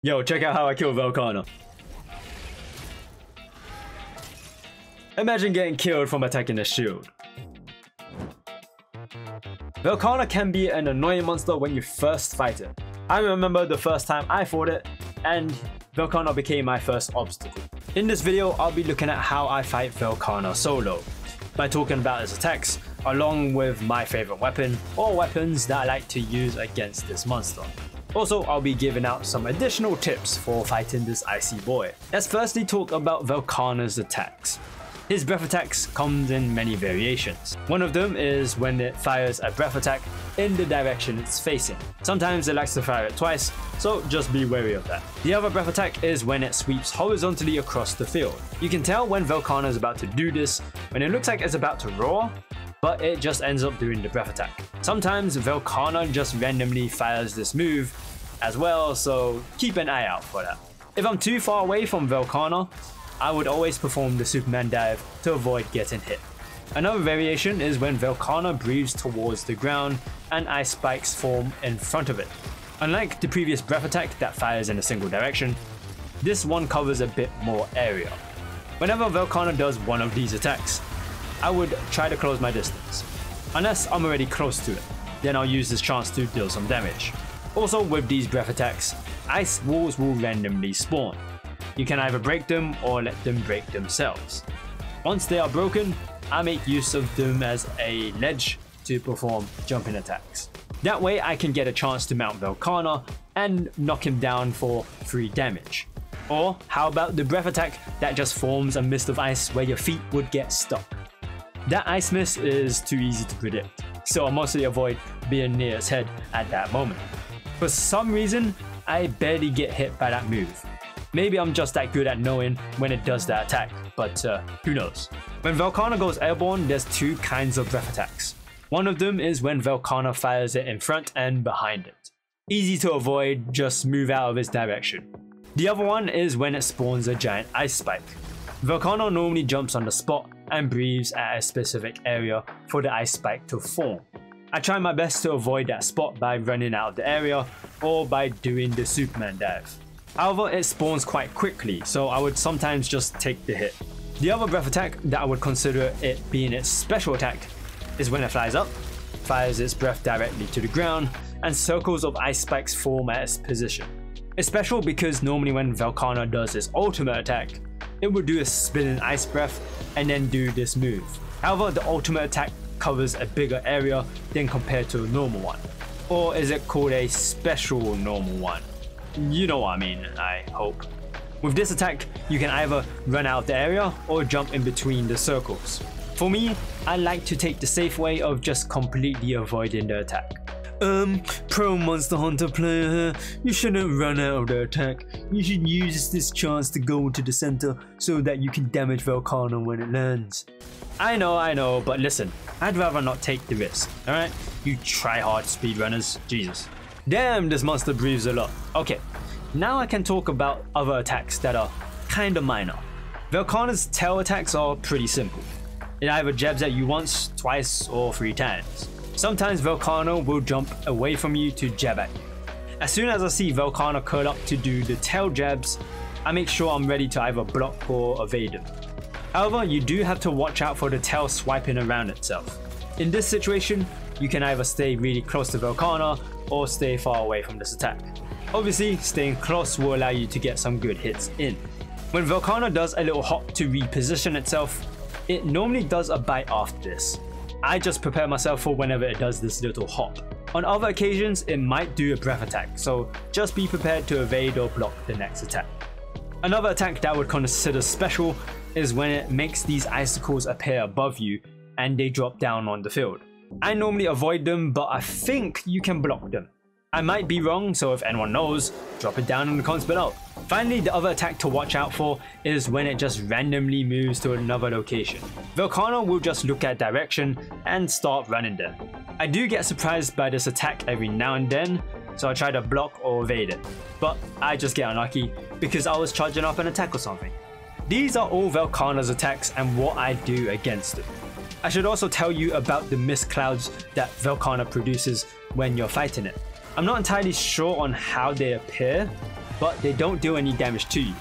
Yo, check out how I kill Velkana. Imagine getting killed from attacking a shield. Velkana can be an annoying monster when you first fight it. I remember the first time I fought it, and Velkana became my first obstacle. In this video, I'll be looking at how I fight Velkana solo, by talking about its attacks, along with my favorite weapon, or weapons that I like to use against this monster. Also, I'll be giving out some additional tips for fighting this icy boy. Let's firstly talk about Velkana's attacks. His breath attacks comes in many variations. One of them is when it fires a breath attack in the direction it's facing. Sometimes it likes to fire it twice, so just be wary of that. The other breath attack is when it sweeps horizontally across the field. You can tell when Velkana is about to do this when it looks like it's about to roar, but it just ends up doing the breath attack. Sometimes Velkana just randomly fires this move as well, so keep an eye out for that. If I'm too far away from Velkana, I would always perform the Superman dive to avoid getting hit. Another variation is when Velkana breathes towards the ground and ice spikes form in front of it. Unlike the previous breath attack that fires in a single direction, this one covers a bit more area. Whenever Velkana does one of these attacks, I would try to close my distance. Unless I'm already close to it, then I'll use this chance to deal some damage. Also, with these breath attacks, ice walls will randomly spawn. You can either break them or let them break themselves. Once they are broken, I make use of them as a ledge to perform jumping attacks. That way I can get a chance to mount Velkana and knock him down for free damage. Or how about the breath attack that just forms a mist of ice where your feet would get stuck? That ice mist is too easy to predict, so I mostly avoid being near its head at that moment. For some reason, I barely get hit by that move. Maybe I'm just that good at knowing when it does that attack, but who knows. When Velkana goes airborne, there's two kinds of breath attacks. One of them is when Velkana fires it in front and behind it. Easy to avoid, just move out of its direction. The other one is when it spawns a giant ice spike. Velkana normally jumps on the spot and breathes at a specific area for the ice spike to form. I try my best to avoid that spot by running out of the area or by doing the Superman dive. However, it spawns quite quickly, so I would sometimes just take the hit. The other breath attack that I would consider it being its special attack is when it flies up, fires its breath directly to the ground, and circles of ice spikes form at its position. It's special because normally when Velkana does its ultimate attack, it would do a spinning ice breath and then do this move. However, the ultimate attack covers a bigger area than compared to a normal one. Or is it called a special normal one? You know what I mean, I hope. With this attack, you can either run out of the area or jump in between the circles. For me, I like to take the safe way of just completely avoiding the attack. Pro Monster Hunter player, you shouldn't run out of the attack. You should use this chance to go into the center so that you can damage Velkana when it lands. I know, but listen, I'd rather not take the risk, alright? You try-hard speedrunners, Jesus. Damn, this monster breathes a lot. Okay, now I can talk about other attacks that are kinda minor. Velkana's tail attacks are pretty simple. It either jabs at you once, twice, or 3 times. Sometimes Velkana will jump away from you to jab at you. As soon as I see Velkana curl up to do the tail jabs, I make sure I'm ready to either block or evade them. However, you do have to watch out for the tail swiping around itself. In this situation, you can either stay really close to Velkana or stay far away from this attack. Obviously, staying close will allow you to get some good hits in. When Velkana does a little hop to reposition itself, it normally does a bite after this. I just prepare myself for whenever it does this little hop. On other occasions, it might do a breath attack, so just be prepared to evade or block the next attack. Another attack that I would consider special is when it makes these icicles appear above you and they drop down on the field. I normally avoid them, but I think you can block them. I might be wrong, so if anyone knows, drop it down in the comments below. Finally, the other attack to watch out for is when it just randomly moves to another location. Velkana will just look at direction and start running there. I do get surprised by this attack every now and then, so I try to block or evade it, but I just get unlucky because I was charging up an attack or something. These are all Velkana's attacks and what I do against them. I should also tell you about the mist clouds that Velkana produces when you're fighting it. I'm not entirely sure on how they appear, but they don't deal any damage to you,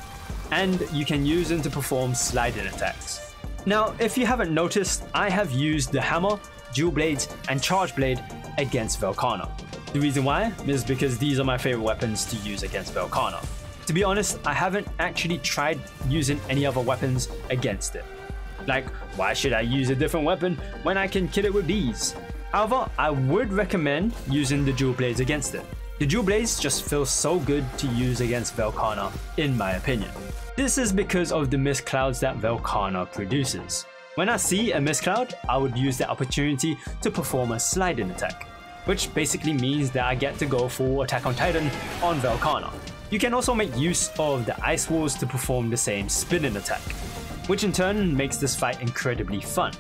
and you can use them to perform sliding attacks. Now, if you haven't noticed, I have used the hammer, dual blades, and charge blade against Velkana. The reason why is because these are my favorite weapons to use against Velkana. To be honest, I haven't actually tried using any other weapons against it. Like, why should I use a different weapon when I can kill it with these? However, I would recommend using the dual blades against it. The dual blades just feel so good to use against Velkana, in my opinion. This is because of the mist clouds that Velkana produces. When I see a mist cloud, I would use the opportunity to perform a sliding attack, which basically means that I get to go full Attack on Titan on Velkana. You can also make use of the ice walls to perform the same spinning attack, which in turn makes this fight incredibly fun,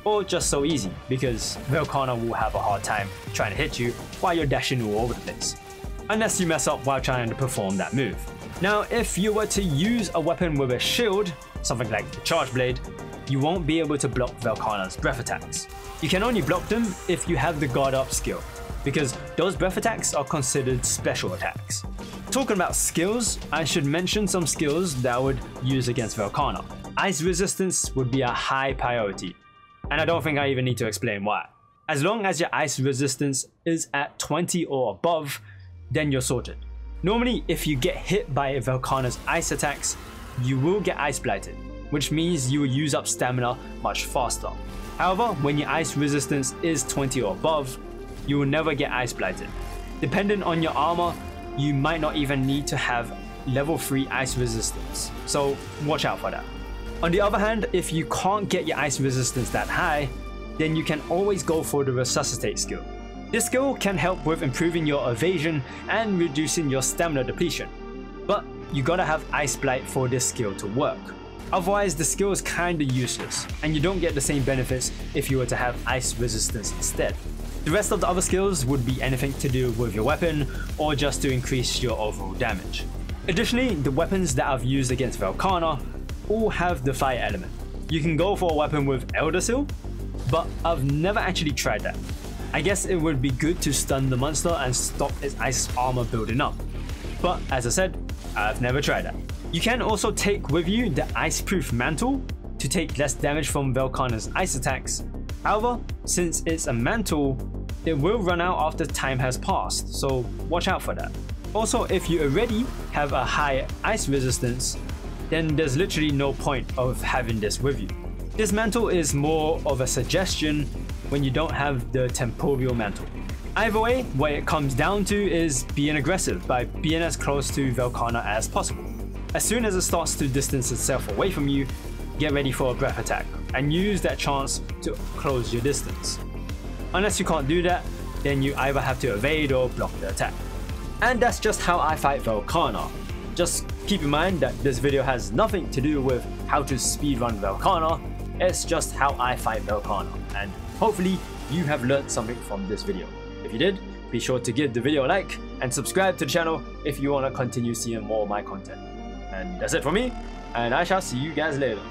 or just so easy because Velkana will have a hard time trying to hit you while you're dashing all over the place, unless you mess up while trying to perform that move. Now, if you were to use a weapon with a shield, something like the charge blade, you won't be able to block Velkana's breath attacks. You can only block them if you have the guard up skill, because those breath attacks are considered special attacks. Talking about skills, I should mention some skills that I would use against Velkana. Ice resistance would be a high priority, and I don't think I even need to explain why. As long as your ice resistance is at 20 or above, then you're sorted. Normally, if you get hit by Velkana's ice attacks, you will get ice blighted, which means you will use up stamina much faster. However, when your ice resistance is 20 or above, you will never get ice blighted. Depending on your armor, you might not even need to have level 3 ice resistance, so watch out for that. On the other hand, if you can't get your ice resistance that high, then you can always go for the resuscitate skill. This skill can help with improving your evasion and reducing your stamina depletion, but you gotta have ice blight for this skill to work. Otherwise, the skill is kinda useless, and you don't get the same benefits if you were to have ice resistance instead. The rest of the other skills would be anything to do with your weapon, or just to increase your overall damage. Additionally, the weapons that I've used against Velkana all have the fire element. You can go for a weapon with Elder Seal, but I've never actually tried that. I guess it would be good to stun the monster and stop its ice armor building up, but as I said, I've never tried that. You can also take with you the Iceproof Mantle to take less damage from Velkana's ice attacks. However, since it's a mantle, it will run out after time has passed, so watch out for that. Also, if you already have a high ice resistance, then there's literally no point of having this with you. This mantle is more of a suggestion when you don't have the temporal mantle. Either way, what it comes down to is being aggressive by being as close to Velkana as possible. As soon as it starts to distance itself away from you, get ready for a breath attack and use that chance to close your distance. Unless you can't do that, then you either have to evade or block the attack. And that's just how I fight Velkana. Just keep in mind that this video has nothing to do with how to speedrun Velkana, it's just how I fight Velkana, and hopefully you have learned something from this video. If you did, be sure to give the video a like and subscribe to the channel if you want to continue seeing more of my content. And that's it from me, and I shall see you guys later.